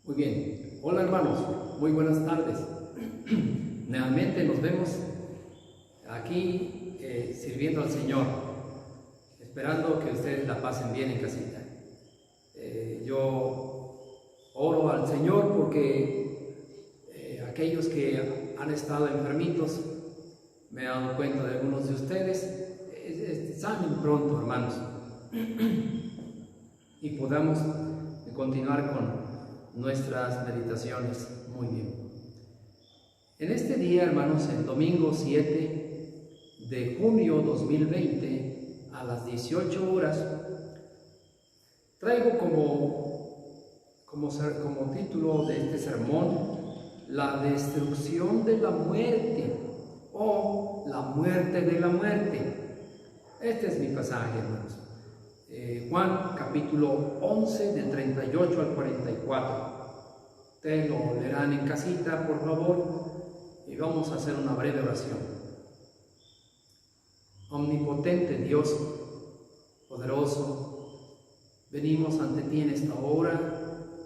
Muy bien, hola hermanos, muy buenas tardes. Nuevamente nos vemos aquí sirviendo al Señor, esperando que ustedes la pasen bien en casita. Yo oro al Señor porque aquellos que han estado enfermitos, me he dado cuenta de algunos de ustedes, sanen pronto, hermanos, y podamos continuar con nuestras meditaciones. Muy bien. En este día, hermanos, el domingo 7 de junio 2020, a las 18 horas, traigo como título de este sermón, la destrucción de la muerte o la muerte de la muerte. Este es mi pasaje, hermanos. Juan capítulo 11 del 38 al 44. Ustedes lo leerán en casita, por favor, y vamos a hacer una breve oración. Omnipotente Dios, poderoso, venimos ante ti en esta hora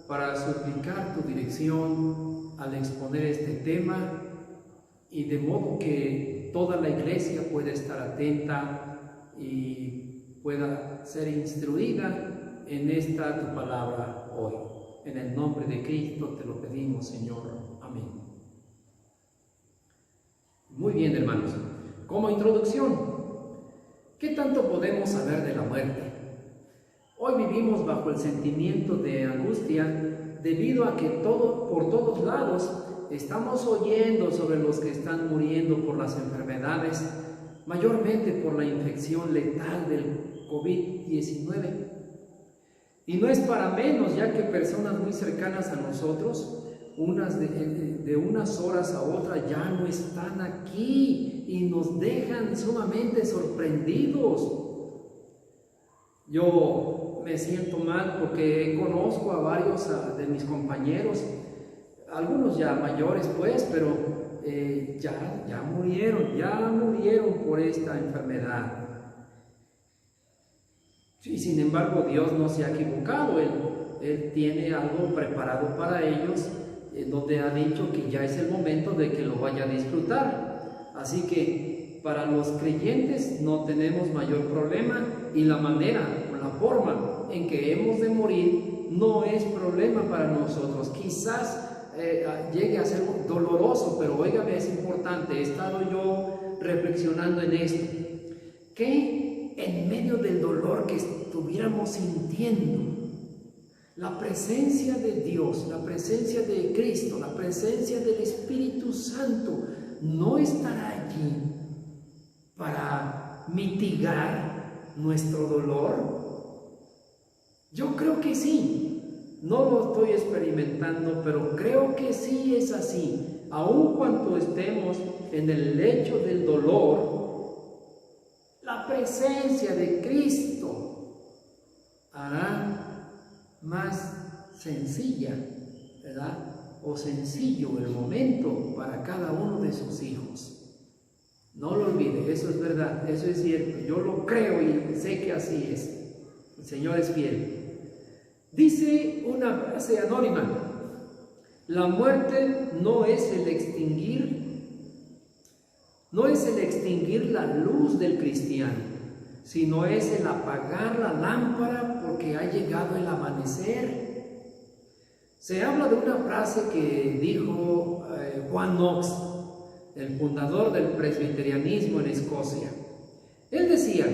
para suplicar tu dirección al exponer este tema, y de modo que toda la iglesia pueda estar atenta y pueda ser instruida en esta tu palabra hoy. En el nombre de Cristo te lo pedimos, Señor. Amén. Muy bien, hermanos. Como introducción, ¿qué tanto podemos saber de la muerte? Hoy vivimos bajo el sentimiento de angustia debido a que por todos lados estamos oyendo sobre los que están muriendo por las enfermedades, mayormente por la infección letal del COVID-19. Y no es para menos, ya que personas muy cercanas a nosotros, de unas horas a otras, ya no están aquí y nos dejan sumamente sorprendidos. Yo me siento mal porque conozco a varios de mis compañeros, algunos ya mayores pues, pero ya murieron por esta enfermedad. Y sin embargo, Dios no se ha equivocado. Él tiene algo preparado para ellos, donde ha dicho que ya es el momento de que lo vaya a disfrutar. Así que para los creyentes no tenemos mayor problema, y la manera o la forma en que hemos de morir no es problema para nosotros. Quizás llegue a ser doloroso, pero óigame, es importante. He estado yo reflexionando en esto, que en medio del dolor que estuviéramos sintiendo, la presencia de Dios, la presencia de Cristo, la presencia del Espíritu Santo no estará allí para mitigar nuestro dolor. Yo creo que sí. No lo estoy experimentando, pero creo que sí es así. Aun cuando estemos en el lecho del dolor, la presencia de Cristo hará más sencilla, ¿verdad? O sencillo el momento para cada uno de sus hijos. No lo olvide, eso es verdad, eso es cierto. Yo lo creo y sé que así es. El Señor es fiel. Dice una frase anónima: la muerte no es el extinguir la luz del cristiano, sino es el apagar la lámpara porque ha llegado el amanecer. Se habla de una frase que dijo John Knox, el fundador del presbiterianismo en Escocia. Él decía: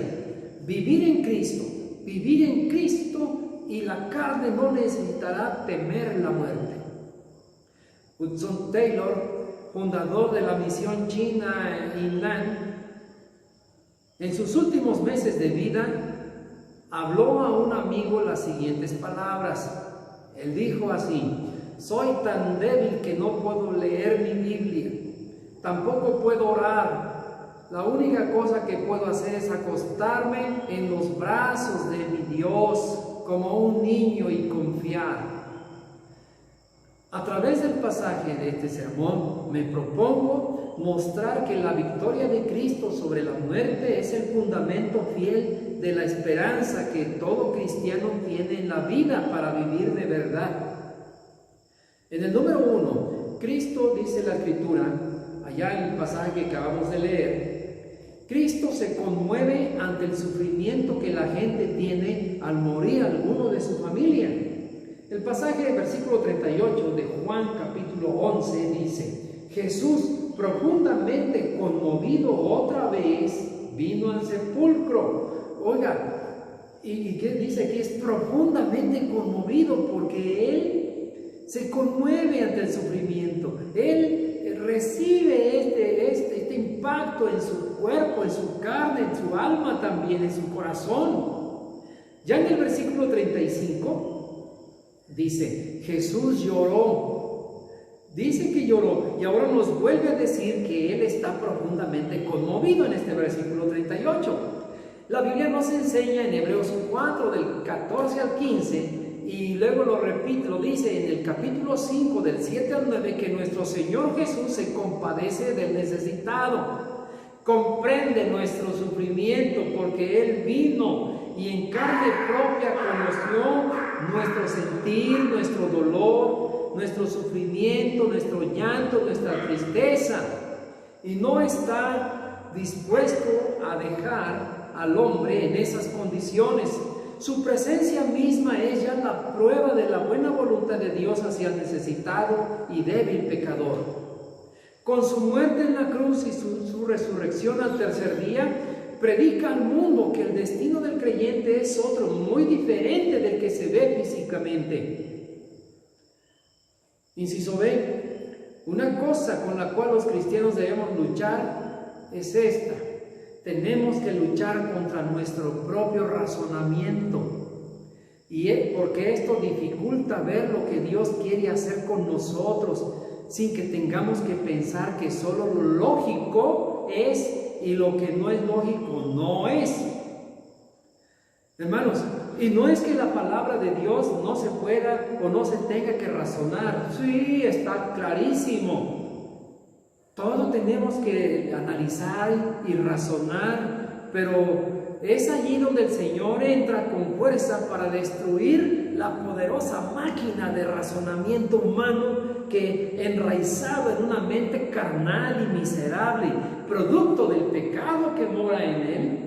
vivir en Cristo, y la carne no necesitará temer la muerte. Hudson Taylor, fundador de la misión china Inland, en sus últimos meses de vida, habló a un amigo las siguientes palabras. Él dijo así: soy tan débil que no puedo leer mi Biblia, tampoco puedo orar. La única cosa que puedo hacer es acostarme en los brazos de mi Dios como un niño y confiar. A través del pasaje de este sermón me propongo mostrar que la victoria de Cristo sobre la muerte es el fundamento fiel de la esperanza que todo cristiano tiene en la vida para vivir de verdad. En el número 1, Cristo, dice la Escritura, allá en el pasaje que acabamos de leer, Cristo se conmueve ante el sufrimiento que la gente tiene al morir alguno de su familia. El pasaje del versículo 38 de Juan capítulo 11 dice: Jesús, profundamente conmovido otra vez, vino al sepulcro. Oiga, ¿y qué dice aquí? Es profundamente conmovido porque Él se conmueve ante el sufrimiento. Él recibe este impacto en su cuerpo, en su carne, en su alma también, en su corazón. Ya en el versículo 35 dice: Jesús lloró. Dice que lloró y ahora nos vuelve a decir que Él está profundamente conmovido en este versículo 38. La Biblia nos enseña en Hebreos 4 del 14 al 15 y luego lo repite, lo dice en el capítulo 5 del 7 al 9, que nuestro Señor Jesús se compadece del necesitado, comprende nuestro sufrimiento porque Él vino y en carne propia conoció nuestro sentir, nuestro dolor, nuestro sufrimiento, nuestro llanto, nuestra tristeza, y no está dispuesto a dejar al hombre en esas condiciones. Su presencia misma es ya la prueba de la buena voluntad de Dios hacia el necesitado y débil pecador. Con su muerte en la cruz y su resurrección al tercer día, predica al mundo que el destino del creyente es otro, muy diferente del que se ve físicamente. Inciso B, una cosa con la cual los cristianos debemos luchar es esta: tenemos que luchar contra nuestro propio razonamiento, y es porque esto dificulta ver lo que Dios quiere hacer con nosotros, sin que tengamos que pensar que solo lo lógico es y lo que no es lógico no es. Hermanos, y no es que la palabra de Dios no se pueda o no se tenga que razonar. Sí, está clarísimo. Todo tenemos que analizar y razonar, pero es allí donde el Señor entra con fuerza para destruir la poderosa máquina de razonamiento humano que, enraizado en una mente carnal y miserable, producto del pecado que mora en él,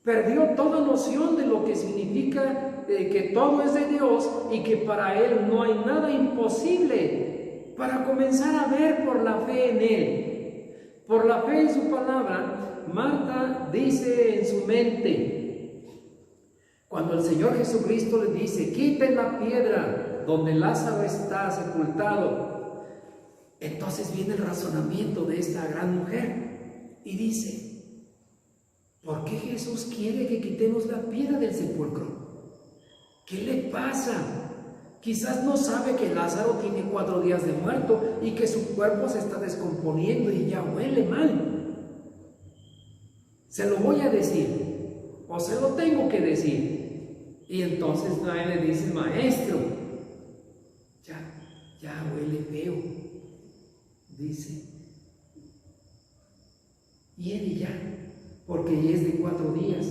perdió toda noción de lo que significa que todo es de Dios y que para Él no hay nada imposible, para comenzar a ver por la fe en Él. Por la fe en su palabra, Marta dice en su mente, cuando el Señor Jesucristo le dice: quiten la piedra donde Lázaro está sepultado, entonces viene el razonamiento de esta gran mujer y dice: ¿por qué Jesús quiere que quitemos la piedra del sepulcro? ¿Qué le pasa? Quizás no sabe que Lázaro tiene 4 días de muerto y que su cuerpo se está descomponiendo y ya huele mal. Se lo voy a decir, o se lo tengo que decir. Y entonces nadie le dice: maestro, ya huele feo. Dice, y ya, porque ya es de 4 días.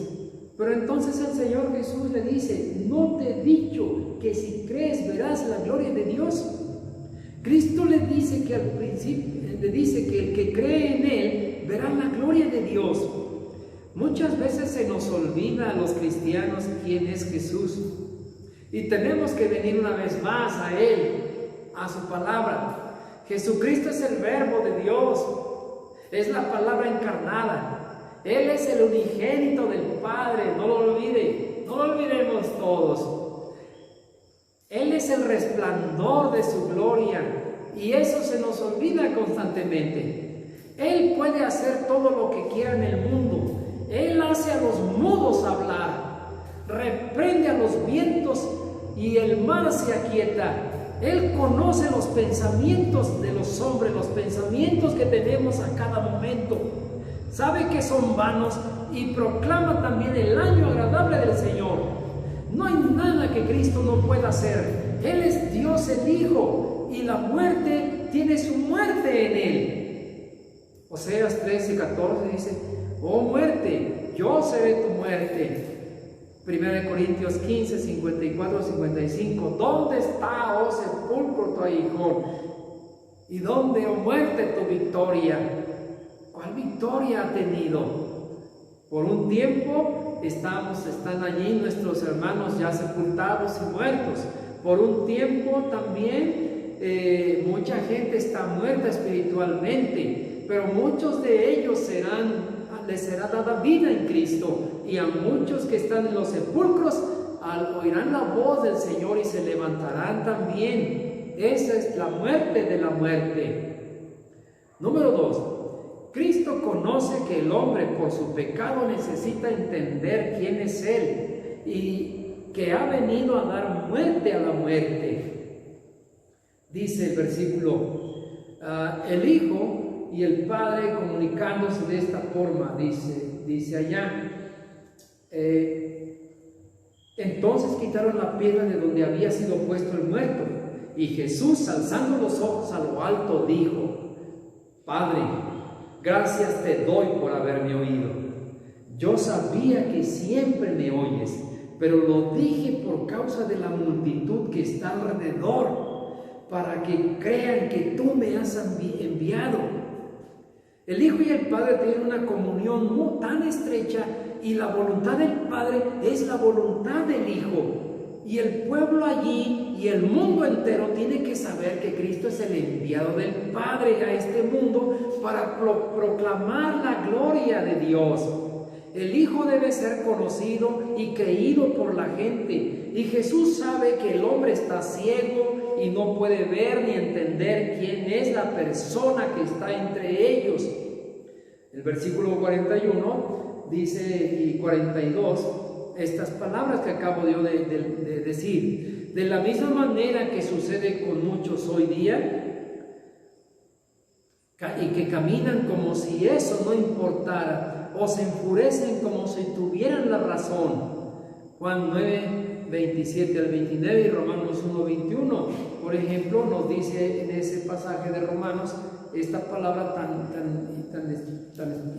Pero entonces el Señor Jesús le dice: ¿no te he dicho que si crees verás la gloria de Dios? Cristo le dice que al principio, le dice que el que cree en Él verá la gloria de Dios. Muchas veces se nos olvida a los cristianos quién es Jesús, y tenemos que venir una vez más a Él, a su palabra. Jesucristo es el verbo de Dios, es la palabra encarnada. Él es el unigénito del Padre, no lo olvide, no lo olvidemos todos. Él es el resplandor de su gloria, y eso se nos olvida constantemente. Él puede hacer todo lo que quiera en el mundo. Él hace a los mudos hablar, reprende a los vientos y el mar se aquieta. Él conoce los pensamientos de los hombres, los pensamientos que tenemos a cada momento. Sabe que son vanos y proclama también el año agradable del Señor. No hay nada que Cristo no pueda hacer. Él es Dios el Hijo y la muerte tiene su muerte en Él. Oseas 13:14 dice: oh muerte, yo seré tu muerte. 1 Corintios 15, 54, 55. ¿Dónde está, oh sepulcro, tu aguijón? ¿Y dónde, oh muerte, tu victoria? ¿Cuál victoria ha tenido? Por un tiempo están allí nuestros hermanos ya sepultados y muertos. Por un tiempo también mucha gente está muerta espiritualmente, pero muchos de ellos les será dada vida en Cristo, y a muchos que están en los sepulcros oirán la voz del Señor y se levantarán también. Esa es la muerte de la muerte. Número 2. Cristo conoce que el hombre por su pecado necesita entender quién es Él y que ha venido a dar muerte a la muerte. Dice el versículo, el Hijo y el Padre comunicándose de esta forma, dice allá. Entonces quitaron la piedra de donde había sido puesto el muerto, y Jesús, alzando los ojos a lo alto, dijo: Padre, gracias te doy por haberme oído. Yo sabía que siempre me oyes, pero lo dije por causa de la multitud que está alrededor, para que crean que tú me has enviado. El Hijo y el Padre tienen una comunión tan estrecha, y la voluntad del Padre es la voluntad del Hijo. Y el pueblo allí y el mundo entero tiene que saber que Cristo es el enviado del Padre a este mundo para proclamar la gloria de Dios. El Hijo debe ser conocido y creído por la gente. Y Jesús sabe que el hombre está ciego y no puede ver ni entender quién es la persona que está entre ellos. El versículo 41 dice, y 42, estas palabras que acabo yo de decir. De la misma manera que sucede con muchos hoy día, y que caminan como si eso no importara, o se enfurecen como si tuvieran la razón. Juan 9, 27 al 29 y Romanos 1, 21, por ejemplo, nos dice en ese pasaje de Romanos esta palabra tan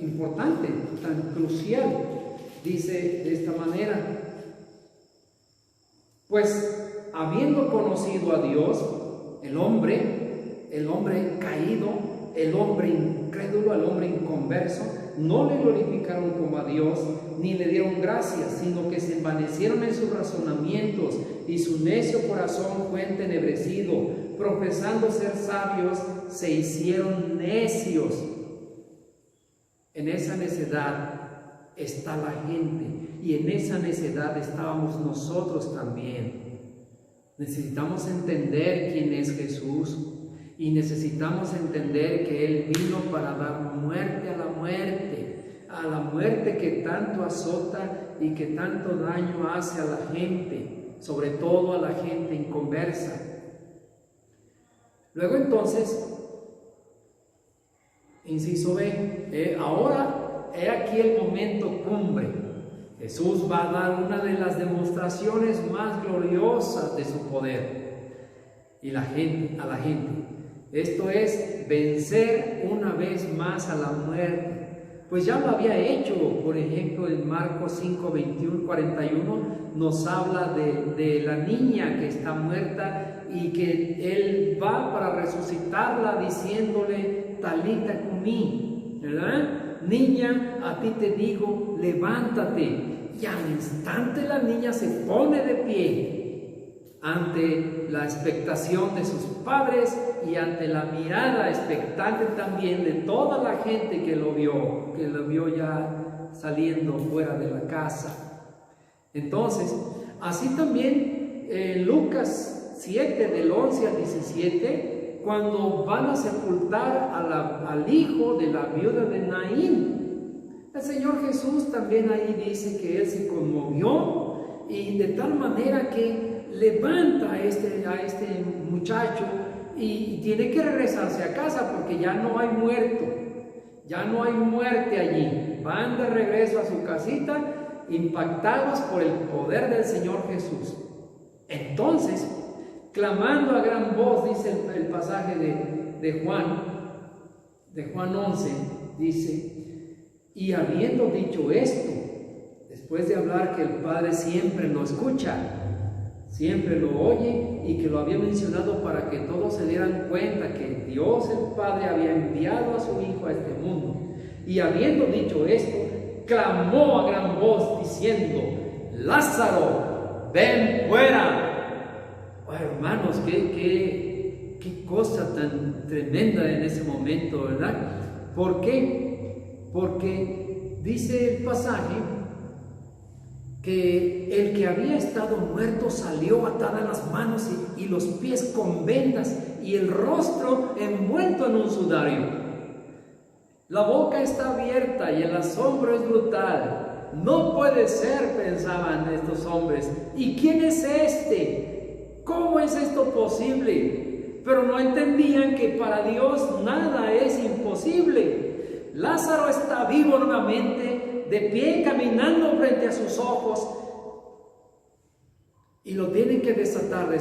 importante, tan crucial. Dice de esta manera: pues habiendo conocido a Dios, el hombre caído, el hombre incrédulo, el hombre inconverso, no le glorificaron como a Dios, ni le dieron gracias, sino que se envanecieron en sus razonamientos, y su necio corazón fue entenebrecido. Profesando ser sabios, se hicieron necios. En esa necedad está la gente, y en esa necedad estábamos nosotros también. Necesitamos entender quién es Jesús, y necesitamos entender que Él vino para dar muerte a la muerte que tanto azota y que tanto daño hace a la gente, sobre todo a la gente inconversa. Luego entonces, inciso B, ahora he aquí el momento cumbre. Jesús va a dar una de las demostraciones más gloriosas de su poder a la gente. Esto es vencer una vez más a la muerte. Pues ya lo había hecho, por ejemplo, en Marcos 5, 21, 41, nos habla de la niña que está muerta y que Él va para resucitarla diciéndole: Talita cumí, ¿verdad? Niña, a ti te digo, levántate. Y al instante la niña se pone de pie ante la expectación de sus padres y ante la mirada expectante también de toda la gente que lo vio ya saliendo fuera de la casa. Entonces, así también Lucas 7, del 11 al 17, cuando van a sepultar al hijo de la viuda de Naín, el Señor Jesús también ahí dice que Él se conmovió, y de tal manera que levanta a este muchacho y tiene que regresarse a casa porque ya no hay muerto, ya no hay muerte allí. Van de regreso a su casita impactados por el poder del Señor Jesús. Entonces, clamando a gran voz, dice el pasaje de Juan 11, dice: y habiendo dicho esto, después de hablar que el Padre siempre lo escucha, siempre lo oye, y que lo había mencionado para que todos se dieran cuenta que Dios el Padre había enviado a su Hijo a este mundo. Y habiendo dicho esto, clamó a gran voz diciendo: Lázaro, ven fuera. Oh, hermanos, qué cosa tan tremenda en ese momento, ¿verdad? ¿Por qué? Porque dice el pasaje que el que había estado muerto salió atada en las manos y los pies con vendas y el rostro envuelto en un sudario. La boca está abierta y el asombro es brutal. No puede ser, pensaban estos hombres. ¿Y quién es este? ¿Cómo es esto posible? Pero no entendían que para Dios nada es imposible. Lázaro está vivo nuevamente, de pie, caminando frente a sus ojos, y lo tienen que desatar de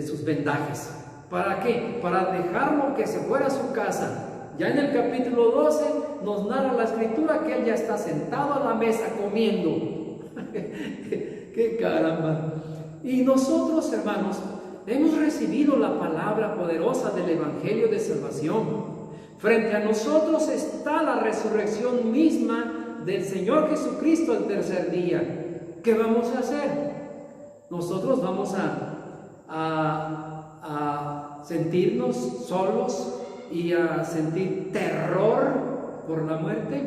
sus vendajes. ¿Para qué? Para dejarlo que se fuera a su casa. Ya en el capítulo 12 nos narra la escritura que él ya está sentado a la mesa comiendo. ¡Qué caramba! Y nosotros, hermanos, hemos recibido la palabra poderosa del Evangelio de salvación. Frente a nosotros está la resurrección misma del Señor Jesucristo el tercer día. ¿Qué vamos a hacer? Nosotros vamos a sentirnos solos y a sentir terror por la muerte.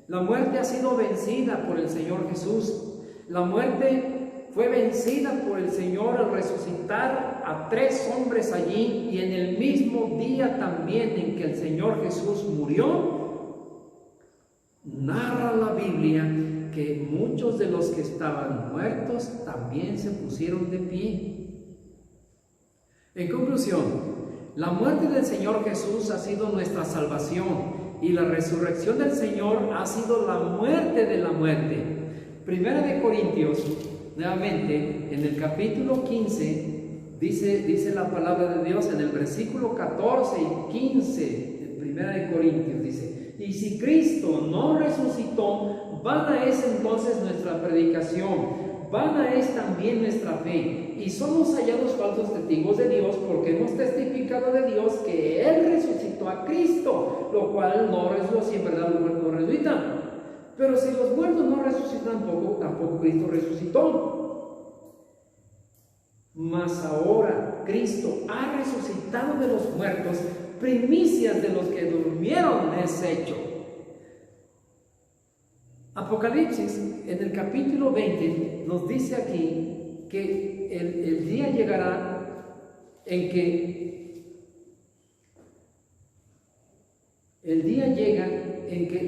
La muerte ha sido vencida por el Señor Jesús. La muerte fue vencida por el Señor al resucitar a 3 hombres allí, y en el mismo día también en que el Señor Jesús murió, narra la Biblia que muchos de los que estaban muertos también se pusieron de pie. En conclusión, la muerte del Señor Jesús ha sido nuestra salvación, y la resurrección del Señor ha sido la muerte de la muerte. Primera de Corintios, nuevamente, en el capítulo 15, dice la palabra de Dios en el versículo 14 y 15, en Primera de Corintios, dice: y si Cristo no resucitó, vana es entonces nuestra predicación, vana es también nuestra fe, y somos hallados falsos testigos de Dios, porque hemos testificado de Dios que Él resucitó a Cristo, lo cual no resucitó, si en verdad los muertos no resucitan. Pero si los muertos no resucitan, tampoco Cristo resucitó. Mas ahora Cristo ha resucitado de los muertos, primicias de los que durmieron es hecho. Apocalipsis, en el capítulo 20, nos dice aquí que el día llegará en que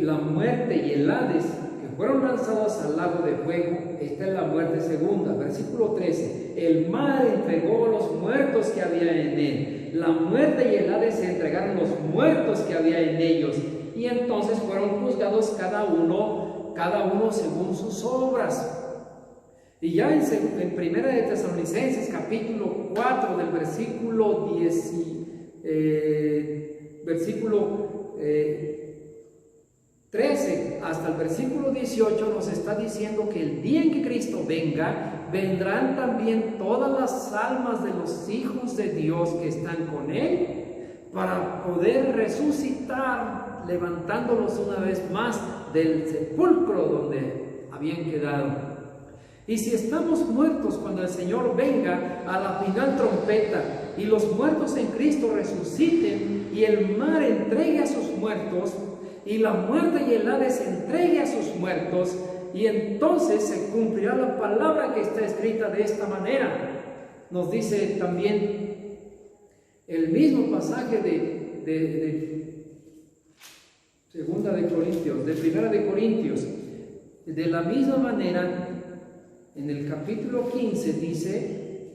la muerte y el Hades, que fueron lanzados al lago de fuego, esta es la muerte segunda. Versículo 13: el mar entregó los muertos que había en él. La muerte y el Hades se entregaron los muertos que había en ellos, y entonces fueron juzgados cada uno según sus obras. Y ya en Primera de Tesalonicenses, capítulo 4, del versículo 13 hasta el versículo 18, nos está diciendo que el día en que Cristo venga, vendrán también todas las almas de los hijos de Dios que están con Él, para poder resucitar, levantándolos una vez más del sepulcro donde habían quedado. Y si estamos muertos cuando el Señor venga a la final trompeta, y los muertos en Cristo resuciten, y el mar entregue a sus muertos, y la muerte y el Hades entregue a sus muertos, y entonces se cumplirá la palabra que está escrita de esta manera. Nos dice también el mismo pasaje de Segunda de Corintios, de Primera de Corintios. De la misma manera, en el capítulo 15 dice,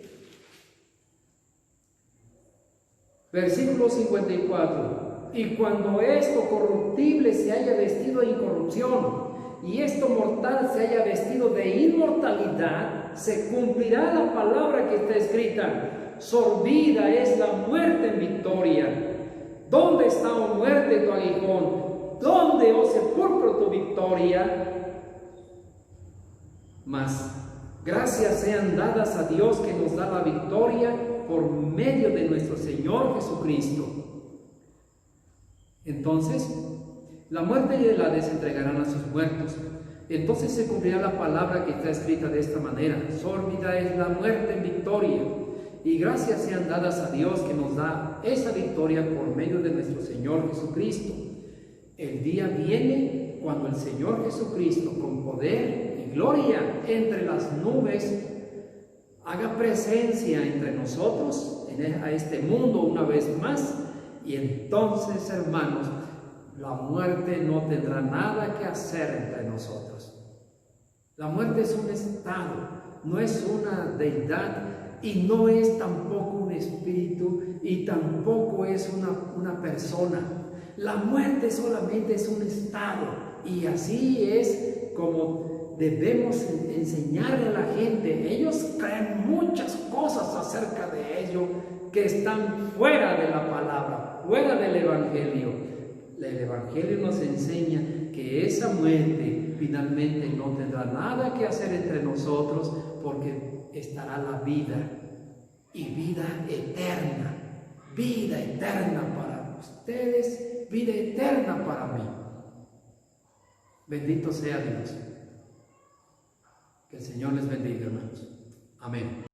versículo 54: y cuando esto corruptible se haya vestido de incorrupción, y esto mortal se haya vestido de inmortalidad, se cumplirá la palabra que está escrita: sorbida es la muerte en victoria. ¿Dónde está, oh muerte, tu aguijón? ¿Dónde, oh sepulcro, tu victoria? Mas gracias sean dadas a Dios que nos da la victoria por medio de nuestro Señor Jesucristo. Entonces, la muerte y el Hades entregarán a sus muertos. Entonces se cumplirá la palabra que está escrita de esta manera: sórdida es la muerte en victoria. Y gracias sean dadas a Dios que nos da esa victoria por medio de nuestro Señor Jesucristo. El día viene cuando el Señor Jesucristo, con poder y gloria entre las nubes, haga presencia entre nosotros, a este mundo una vez más. Y entonces, hermanos, la muerte no tendrá nada que hacer entre nosotros. La muerte es un estado, no es una deidad, y no es tampoco un espíritu, y tampoco es una persona. La muerte solamente es un estado, y así es como debemos enseñarle a la gente. Ellos creen muchas cosas acerca de ello que están fuera de la palabra, fuera del Evangelio. El Evangelio nos enseña que esa muerte finalmente no tendrá nada que hacer entre nosotros, porque estará la vida, y vida eterna para ustedes, vida eterna para mí. Bendito sea Dios. Que el Señor les bendiga, hermanos. Amén.